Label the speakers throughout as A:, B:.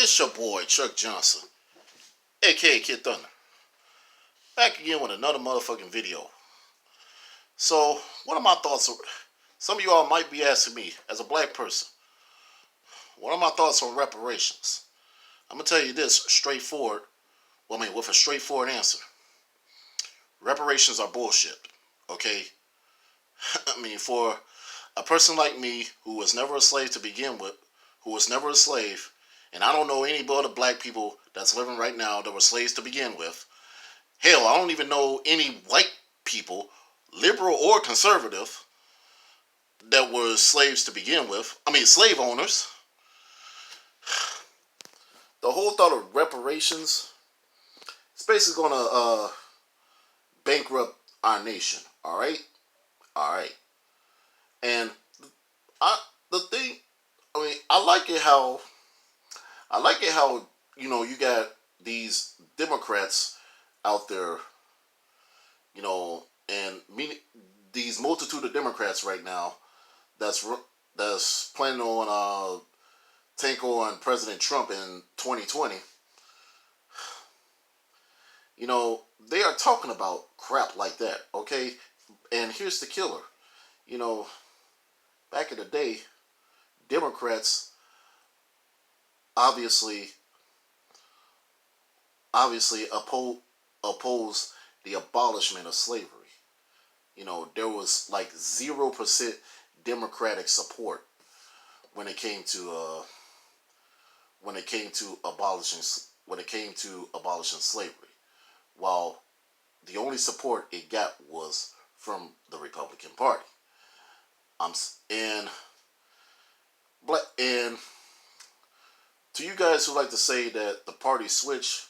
A: It's your boy, Chuck Johnson, a.k.a. Kid Thunder. Back again with another motherfucking video. So, what are my thoughts? Some of you all might be asking me, as a black person, what are my thoughts on reparations? I'm going to tell you this straightforward, with a straightforward answer. Reparations are bullshit, okay? For a person like me, who was never a slave to begin with, and I don't know any other black people that's living right now that were slaves to begin with. Hell, I don't even know any white people, liberal or conservative, that were slaves to begin with. Slave owners. The whole thought of reparations is basically going to bankrupt our nation. All right. And the thing, I like it how you got these Democrats out there, and these multitude of Democrats right now that's planning on tank on President Trump in 2020. They are talking about crap like that, okay? And here's the killer. Back in the day, Democrats obviously oppose the abolishment of slavery. There was like 0% Democratic support when it came to abolishing slavery, while the only support it got was from the Republican Party. And to you guys who like to say that the party switched,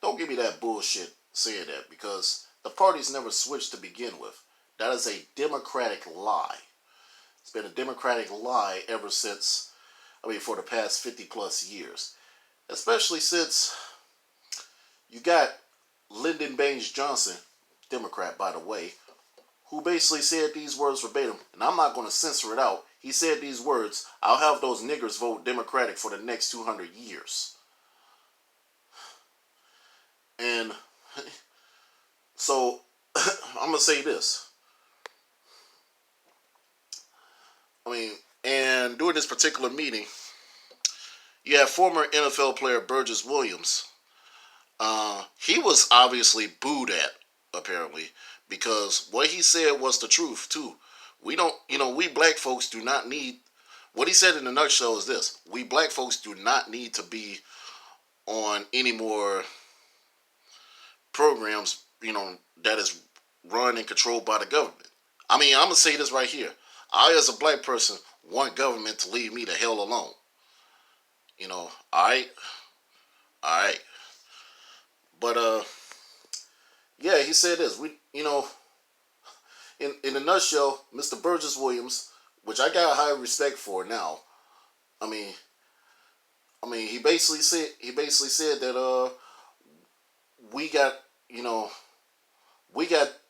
A: don't give me that bullshit saying that, because the party's never switched to begin with. That is a Democratic lie. It's been a Democratic lie ever since, for the past 50 plus years. Especially since you got Lyndon Baines Johnson, Democrat by the way, who basically said these words verbatim, and I'm not going to censor it out. He said these words: "I'll have those niggers vote Democratic for the next 200 years." And so, I'm going to say this. And during this particular meeting, you have former NFL player Burgess Williams. He was obviously booed at, apparently, because what he said was the truth, too. We black folks do not need, what he said in a nutshell is this: we black folks do not need to be on any more programs, that is run and controlled by the government. I'm going to say this right here. I, as a black person, want government to leave me the hell alone. Alright? Alright. But, yeah, he said this. In a nutshell, Mr. Burgess Williams, which I got high respect for now, he basically said that, we got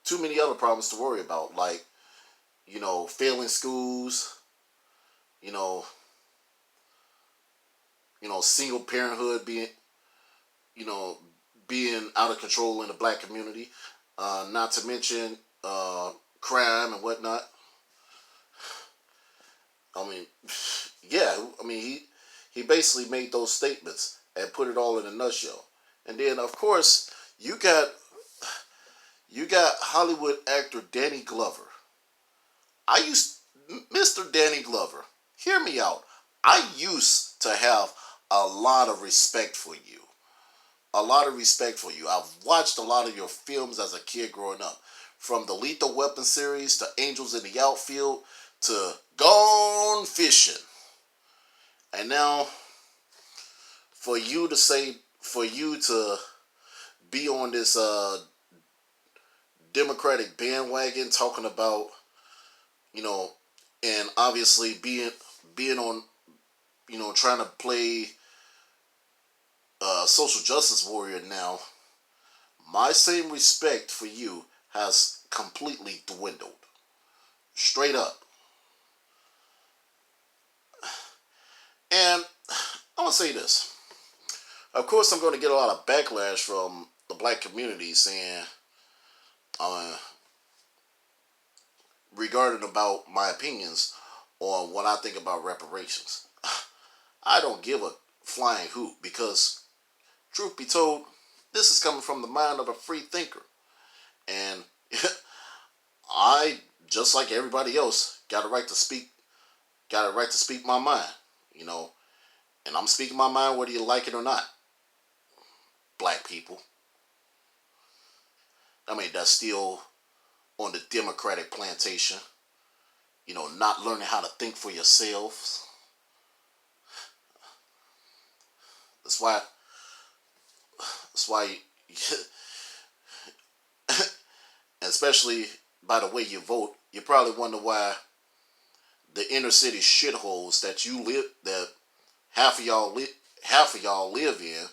A: too many other problems to worry about, like, failing schools, single parenthood being out of control in the black community, not to mention crime and whatnot. He basically made those statements and put it all in a nutshell. And then, of course, you got Hollywood actor Danny Glover. Mr. Danny Glover, hear me out. I used to have a lot of respect for you. I've watched a lot of your films as a kid growing up. From the Lethal Weapon series to Angels in the Outfield to Gone Fishing. And now, for you to be on this Democratic bandwagon talking about, and obviously being on, trying to play social justice warrior now, my same respect for you has completely dwindled. Straight up. And I'm going to say this. Of course, I'm going to get a lot of backlash from the black community saying, uh, regarding about my opinions on what I think about reparations. I don't give a flying hoot because, truth be told, this is coming from the mind of a free thinker. And I, just like everybody else, got a right to speak, got a right to speak my mind, you know, and I'm speaking my mind whether you like it or not, black people. I mean, that's still on the Democratic plantation, you know, not learning how to think for yourselves. That's why, that's why, especially by the way you vote, you probably wonder why the inner city shitholes that you live, that half of y'all live in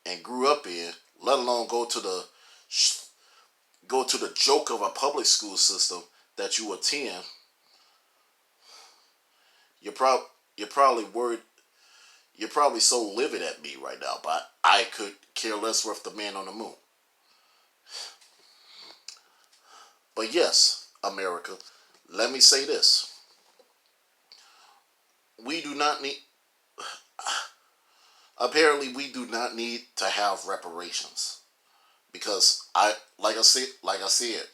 A: and grew up in, let alone go to the joke of a public school system that you attend. You're you're probably worried. You're probably so livid at me right now, but I could care less worth the man on the moon. But yes, America, let me say this: we do not need. Apparently, we do not need to have reparations because like I said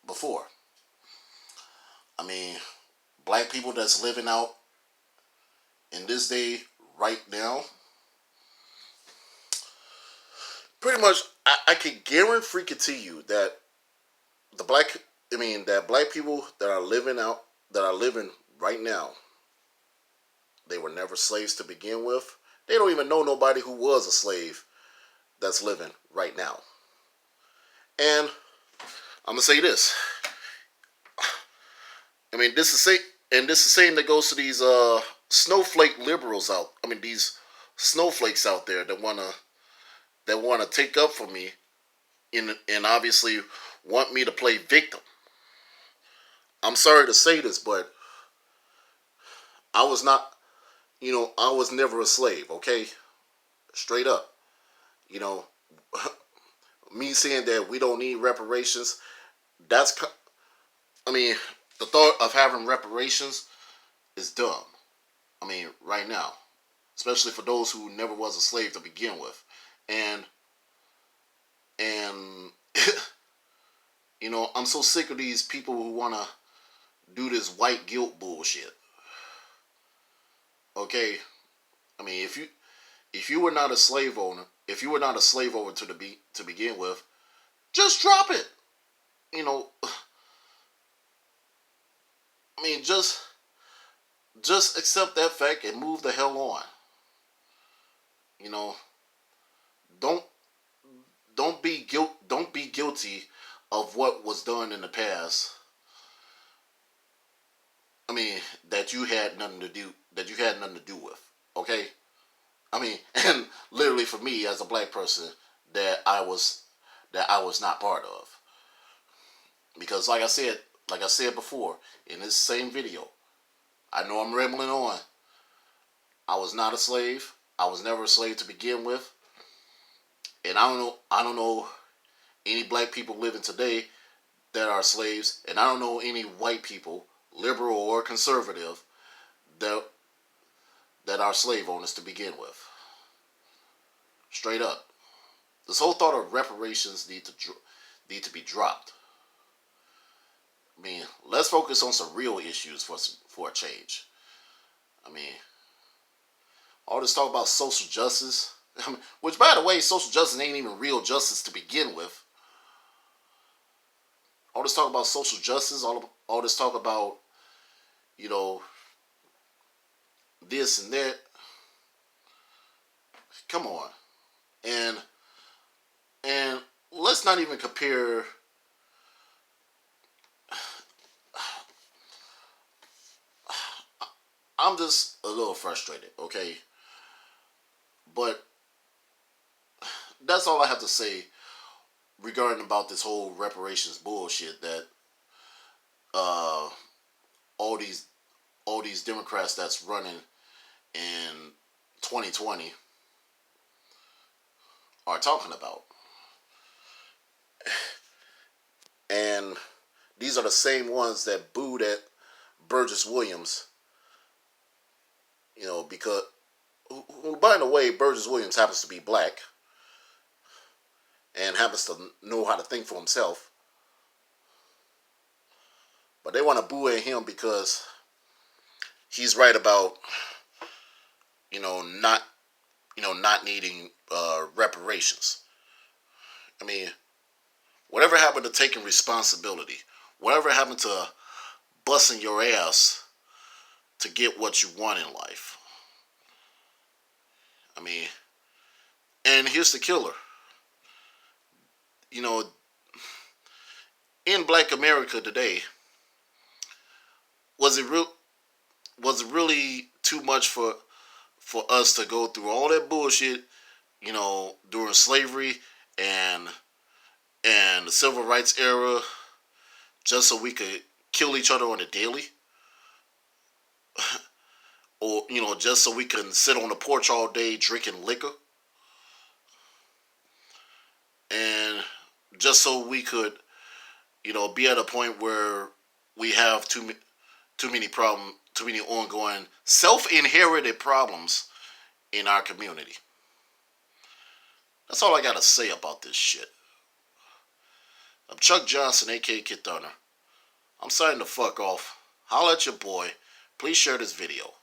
A: before. I mean, black people that's living out in this day right now, pretty much, I can guarantee to you that the black, that black people that are living right now, they were never slaves to begin with. They don't even know nobody who was a slave that's living right now. And I'm gonna say this. I mean, this is saying that goes to these snowflake liberals out. I mean, these snowflakes out there that wanna take up for me and obviously want me to play victim. I'm sorry to say this, but I was not, I was never a slave. Okay, straight up. You know, me saying that we don't need reparations. That's, I mean, the thought of having reparations is dumb. I mean, right now, especially for those who never was a slave to begin with, and and I'm so sick of these people who wanna do this white guilt bullshit. Okay, I mean, if you were not a slave owner, if you were not a slave owner to begin with, just drop it. You know, I mean, just accept that fact and move the hell on. You know, don't don't be guilty of what was done in the past. I mean, that you had nothing to do with. Okay? I mean, and literally for me as a black person that I was not part of. Because like I said before in this same video, I know I'm rambling on. I was not a slave. I was never a slave to begin with. And I don't know any black people living today that are slaves, and I don't know any white people, liberal or conservative, that are slave owners to begin with. Straight up, this whole thought of reparations need to be dropped. I mean, let's focus on some real issues for a change. I mean, all this talk about social justice, which by the way, social justice ain't even real justice to begin with. All this talk about social justice, all this talk about, you know, this and that. Come on, and and let's not even compare. I'm just a little frustrated, okay? But that's all I have to say regarding about this whole reparations bullshit that uh, all these Democrats that's running in 2020. are talking about. And these are the same ones that booed at Burgess Williams, because, by the way, Burgess Williams happens to be black and happens to know how to think for himself. But they want to boo at him because he's right about, not, not needing reparations. I mean, whatever happened to taking responsibility? Whatever happened to busting your ass to get what you want in life? I mean, and here's the killer. You know, in Black America today, was it real? Was it really too much for us to go through all that bullshit? During slavery and the civil rights era, just so we could kill each other on a daily, or just so we can sit on the porch all day drinking liquor, and just so we could, be at a point where we have too many ongoing self-inherited problems in our community. That's all I gotta say about this shit. I'm Chuck Johnson, a.k.a. Kid Thunder. I'm signing the fuck off. Holla at your boy. Please share this video.